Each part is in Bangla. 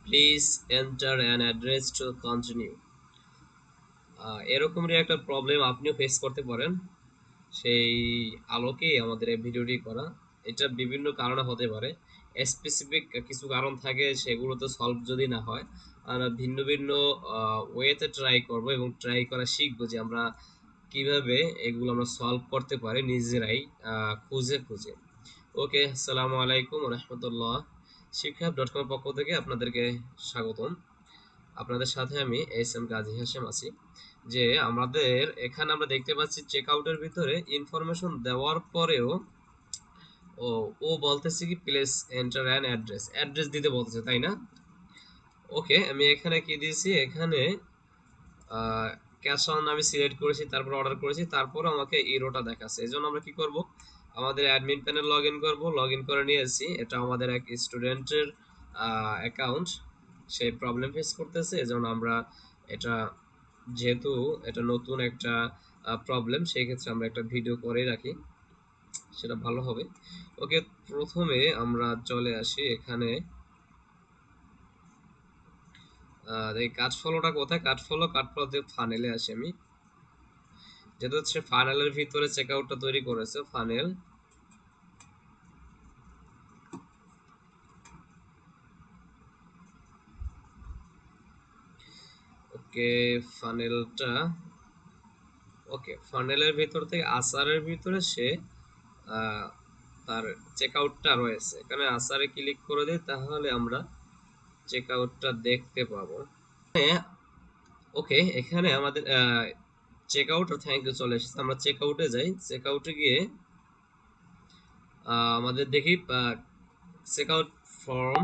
Please enter an address to continue. এরকমই একটা প্রবলেম আপনিও ফেস করতে পারেন। সেই আলোকেই আমাদের এই ভিডিওটি করা। এটা বিভিন্ন কারণে হতে পারে। স্পেসিফিক কিছু কারণ থাকে, সেগুলোতে সলভ যদি না হয়, আমরা ভিন্ন ভিন্ন ওয়েতে ট্রাই করব এবং ট্রাই করা শিখবো যে আমরা কিভাবে এগুলো আমরা সলভ করতে পারি নিজেরাই খুঁজে খুঁজে। ওকে, আসসালামু আলাইকুম রহমতুল্লাহ। শিক্ষা.com পক্ষ থেকে আপনাদেরকে স্বাগতম। আপনাদের সাথে আমি এস এম গাজী হাশেম আছি। যে আমাদের এখানে আমরা দেখতে পাচ্ছি চেক আউটের ভিতরে ইনফরমেশন দেওয়ার পরেও ও ও বলতেছে কি place enter an address, address দিতে বলতেছে, তাই না? ওকে, আমি এখানে কি দিয়েছি, এখানে ক্যাশ অন আমি সিলেক্ট করেছি, তারপর অর্ডার করেছি, তারপর আমাকে ইরোটা দেখাচ্ছে। এই জন্য আমরা কি করব, আমাদের অ্যাডমিন প্যানেল লগ ইন করবো। লগ ইন করে নিয়েছি, এটা আমাদের এক স্টুডেন্টের অ্যাকাউন্ট, সেই প্রবলেম ফেস করতেছে। এজন্য আমরা এটা, যেহেতু এটা নতুন একটা প্রবলেম, সেই ক্ষেত্রে আমরা একটা ভিডিও করে রাখি, সেটা ভালো হবে। ওকে, প্রথমে আমরা চলে আসি এখানে। এই কাট ফলোটা কোথায়, কাট ফলো ফানেলে আসি আমি। যেটা হচ্ছে ফানেলের ভিতরে চেকআউটটা তৈরি করেছে, ফানেল। ওকে, ফানেলটা, ওকে, ফানেলের ভিতর থেকে আসারের ভিতরে সে তার চেকআউটটা রয়েছে। এখানে আসারে ক্লিক করে দিই, তাহলে আমরা চেকআউটটা দেখতে পাবো। ওকে, এখানে আমাদের চেকআউট আর থ্যাংক ইউ চলে এসেছে। আমরা চেকআউটে যাই, চেকআউটে গিয়ে আমাদের দেখি চেকআউট ফর্ম।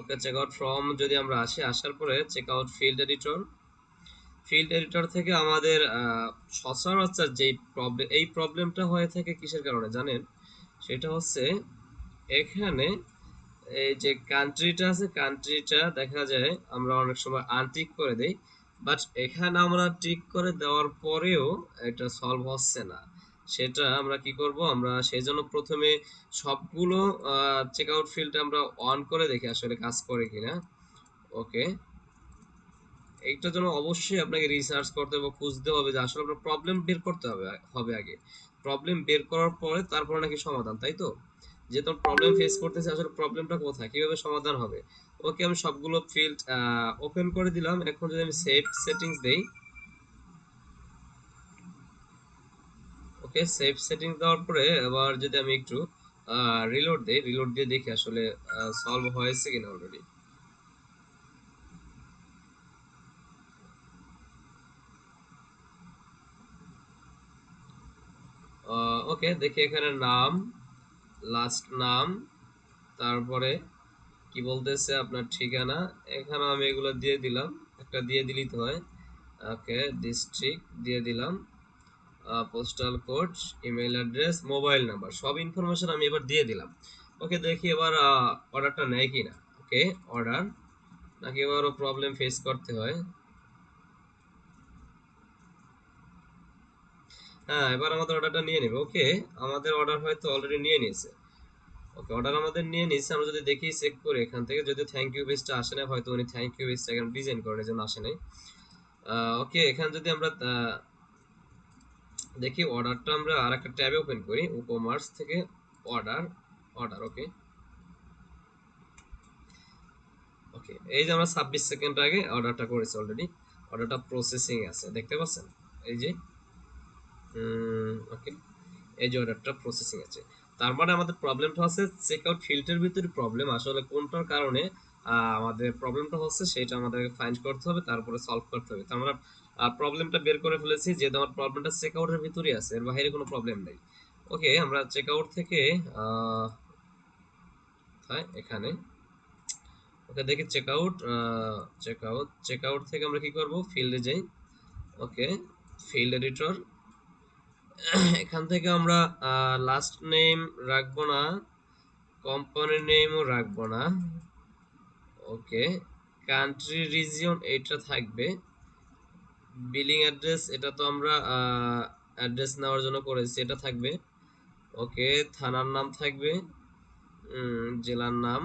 ওকে, চেকআউট ফর্ম যদি আমরা আসি, আসার পরে checkout field editor, field editor থেকে আমাদের সচরাচর যে প্রবলেম, এই প্রবলেমটা হয়ে থাকে কিসের কারণে জানেন? সেটা হচ্ছে এখানে এই যে কান্ট্রিটা আছে, কান্ট্রিটা দেখা যায় আমরা অনেক সময় আনটিক করে দেই, বাট এখানে আমরা টিক করে দেওয়ার পরেও এটা সলভ হচ্ছে না। সেটা আমরা কি করব, আমরা সেই জন্য প্রথমে সবগুলো চেকআউট ফিল্ড আমরা অন করে দেখি আসলে কাজ করে কিনা। ওকে, এইটার জন্য অবশ্যই আপনাকে রিসার্চ করতে হবে, খুঁজতে হবে যে আসলে আপনার প্রবলেম বের করতে হবে হবে আগে। প্রবলেম বের করার পরে তারপরে নাকি সমাধান, তাই তো? যে তোর প্রবলেম ফেস করতেছে, আসলে প্রবলেমটা কোথায়, কিভাবে সমাধান হবে। ওকে, আমি সবগুলো ফিল্ড ওপেন করে দিলাম। এখন যদি আমি সেভ সেটিংস দেই, ওকে, সেভ সেটিংস দেওয়ার পরে এবার যদি আমি একটু রিলোড দেই, রিলোড দিয়ে দেখি আসলে সলভ হয়েছে কিনা অলরেডি। ওকে, দেখি এখানে নাম, লাস্ট নাম, তারপরে কি বলতেছে আপনার ঠিকানা। এখানে আমি এগুলো দিয়ে দিলাম, একটা দিয়ে দিলেই তো হয়। ওকে, ডিস্ট্রিক্ট দিয়ে দিলাম, postal code, email address, mobile number, সব ইনফরমেশন আমি এবার দিয়ে দিলাম। ওকে, দেখি এবার অর্ডারটা নেয় কিনা। ওকে, অর্ডার, নাকি এবারও প্রবলেম ফেস করতে হয়। হ্যাঁ, এবার আমাদের অর্ডারটা নিয়ে নেবে। ওকে, আমাদের অর্ডার হয়তো অলরেডি নিয়ে নিয়েছে। ওকে, অর্ডার আমাদের নিয়ে নিচ্ছে। আমরা যদি দেখি চেক করে এখান থেকে, যদি থ্যাংক ইউ পেজটা আসে না, হয়তো উনি থ্যাংক ইউ পেজটা এখানে ডিজাইন করার জন্য আসে নাই। ওকে, এখানে যদি আমরা দেখি অর্ডারটা, আমরা আর একটা ট্যাবে ওপেন করি, কমার্স থেকে অর্ডার, অর্ডার। ওকে, ওকে, এই যে আমরা 26 সেকেন্ড আগে অর্ডারটা করেছি অলরেডি, অর্ডারটা প্রসেসিং আছে, দেখতে পাচ্ছেন? এই যে ওকে, এই যে অর্ডারটা প্রসেসিং আছে। তার মানে আমাদের প্রবলেমটা হচ্ছে চেকআউট ফিল্ডের ভিতরে প্রবলেম। আসলে কোনটার কারণে আমাদের প্রবলেমটা হচ্ছে সেটা আমাদেরকে ফাইন্ড করতে হবে, তারপরে সলভ করতে হবে। তো আমরা প্রবলেমটা বের করে ফেলেছি, যেহেতু আমার প্রবলেমটা চেকআউটের ভিতরেই আছে, এর বাইরে কোনো প্রবলেম নেই। ওকে, আমরা চেকআউট থেকে এখানে, ওকে, দেখি চেকআউট, চেকআউট থেকে আমরা কি করব, ফিল্ডে যাই। ওকে, ফিল্ড এডিটর, এখান থেকে আমরা লাস্ট নেম রাখবো না, কোম্পানি নেমও রাখবো না। ওকে, কান্ট্রি রিজিয়ন এটা থাকবে, বিলিং অ্যাড্রেস এটা তো আমরা অ্যাড্রেস নেওয়ার জন্য করেছি, এটা থাকবে। ওকে, থানার নাম থাকবে, জেলার নাম,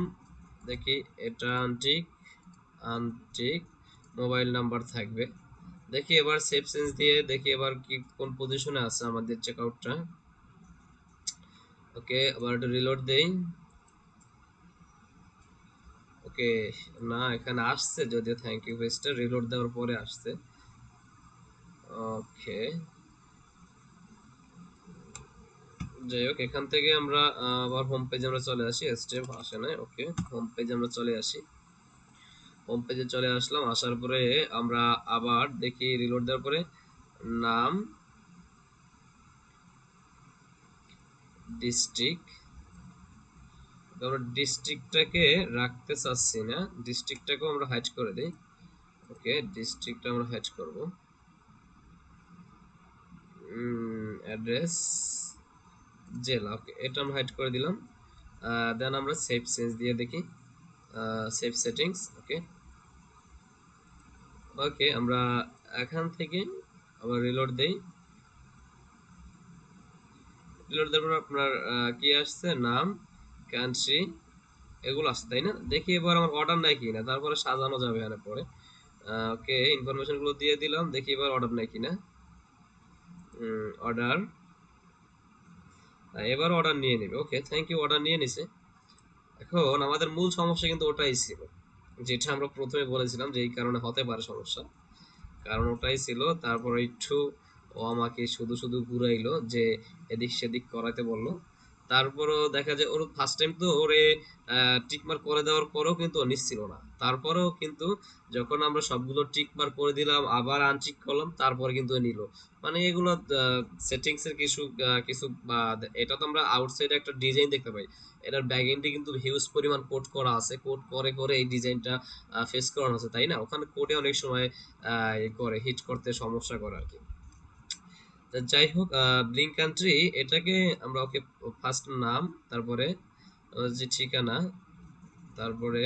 দেখি এটা আনটিক, আনটিক মোবাইল নাম্বার থাকবে। দেখি এবার সেভ চেঞ্জ দিয়ে দেখি এবার কি কোন পজিশনে আছে আমাদের চেকআউটটা। ওকে, আবার একটু রিলোড দেই। ওকে, না এখানে আসছে যদিও থ্যাংক ইউ পেজটা রিলোড দেওয়ার পরে আসছে। ওকে, যাই হোক এখান থেকে আমরা আবার হোম পেজে আমরা চলে আসি। স্টেপ আসে না, ওকে হোম পেজে আমরা চলে আসি। হোম পেজে চলে আসলাম, আসার পরে আমরা আবার দেখি রিলোড দেওয়ার পরে নাম, ডিস্ট্রিক্ট, আমরা ডিস্ট্রিক্টটাকে রাখতে চাচ্ছি না, ডিস্ট্রিক্টটাকেও আমরা হাইড করে দিই। ওকে, ডিস্ট্রিক্টটা আমরা হাইড করব। অ্যাড্রেস, জেলা, ওকে এটা আমরা হাইড করে দিলাম। দেন আমরা সেভ চেঞ্জ দিয়ে দেখি, সেভ সেটিংস। ওকে, ওকে আমরা এখান থেকে আবার রিলোড দেই। রিলোড দেওয়ার পর আপনার কি আসছে, নাম, কান্ট্রি, এগুলো আসছে তাই না? দেখি এবার আমার অর্ডার নাই কিনা, তারপরে সাজানো যাবে এখানে পরে। ওকে, ইনফরমেশন গুলো দিয়ে দিলাম, দেখি এবার অর্ডার নাই কিনা। অর্ডার, এবার অর্ডার নিয়ে নেবে। ওকে থ্যাংক ইউ, অর্ডার নিয়ে নিছে। এখন আমাদের মূল সমস্যা কিন্তু ওটাই ছিল, যেটা আমরা প্রথমে বলেছিলাম যে এই কারণে হতে পারে সমস্যা, কারণ ওটাই ছিল। তারপর একটু ও আমাকে শুধু শুধু ঘুরাইলো যে এদিক সেদিক করাতে বললো। তারপরও দেখা যায় ওর ফার্স্ট টাইম তো ওরে টিকমার্ক করে দেওয়ার পরেও কিন্তু ও নিচ্ছিল না। তারপরেও কিন্তু যখন আমরা সবগুলো টিকমার্ক করে দিলাম আবার আনটিক করলাম তারপরে কিন্তু ও নিল। মানে এগুলো সেটিংস এর কিছু কিছু এটা তো আমরা আউটসাইডে একটা ডিজাইন দেখতে পাই, এটার ব্যাক এন্ডে কিন্তু হিউজ পরিমাণ কোড করা আছে, কোড করে করে এই ডিজাইনটা ফেস করানো আছে তাই না? ওখানে কোডে অনেক সময় করে হিট করতে সমস্যা করে আর কি। যাই হোক, ব্লিঙ্ক কান্ট্রি এটাকে আমরা ওকে ফার্স্ট নাম, তারপরে যে ঠিকানা, তারপরে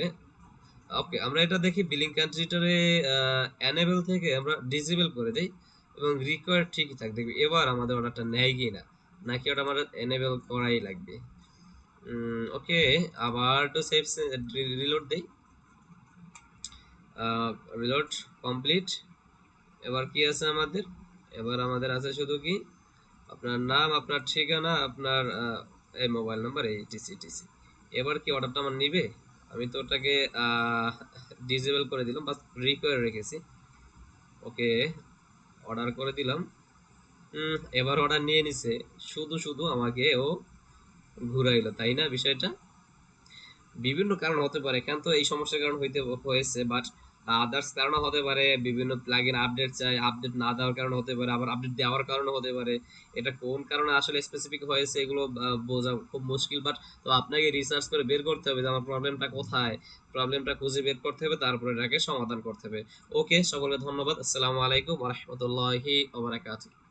ওকে আমরা এটা দেখি বিলিং কান্ট্রিটারে এনেবল থেকে আমরা ডিসেবল করে দেই এবং রিকোয়ার ঠিকই থাকে, দেখবি এবার আমাদের অর্ডারটা নেয় কি না, নাকি ওটা আমাদের এনেবল করাই লাগবে। ওকে, আবার তো সেভ রিলোড দেই। Reload complete. এবার কি আছে আমাদের, এবার আমাদের আছে শুধু কি আপনার নাম, আপনার ঠিকানা, আপনার এই মোবাইল নাম্বার, এই টিসি টিসি। এবার কি অর্ডারটা আমার নিবে? আমি তো ওটাকে ডিসেবল করে দিলাম, বাস রিকোয়ার রেখেছি। ওকে, অর্ডার করে দিলাম। এবার অর্ডার নিয়ে নিছে, শুধু শুধু আমাকে ও ঘুরাইলো তাই না? বিষয়টা বিভিন্ন কারণ হতে পারে, এখান তো এই সমস্যার কারণ হয়েছে, বাট আদার্স কারণও হতে পারে। বিভিন্ন প্লাগইন আপডেট চাই, আপডেট না দেওয়ার কারণে হতে পারে, আবার আপডেট দেওয়ার কারণে হতে পারে। এটা কোন কারণে আসলে স্পেসিফিক হয়েছে এগুলো বোঝা খুব মুশকিল, বাট তো আপনাকে রিসার্চ করে বের করতে হবে যে আমার প্রবলেমটা কোথায়, প্রবলেমটা খুঁজে বের করতে হবে, তারপরে এটাকে সমাধান করতে হবে। ওকে, সকলকে ধন্যবাদ। আসসালামু আলাইকুম ওয়া রাহমাতুল্লাহি ওয়া বারাকাতুহু।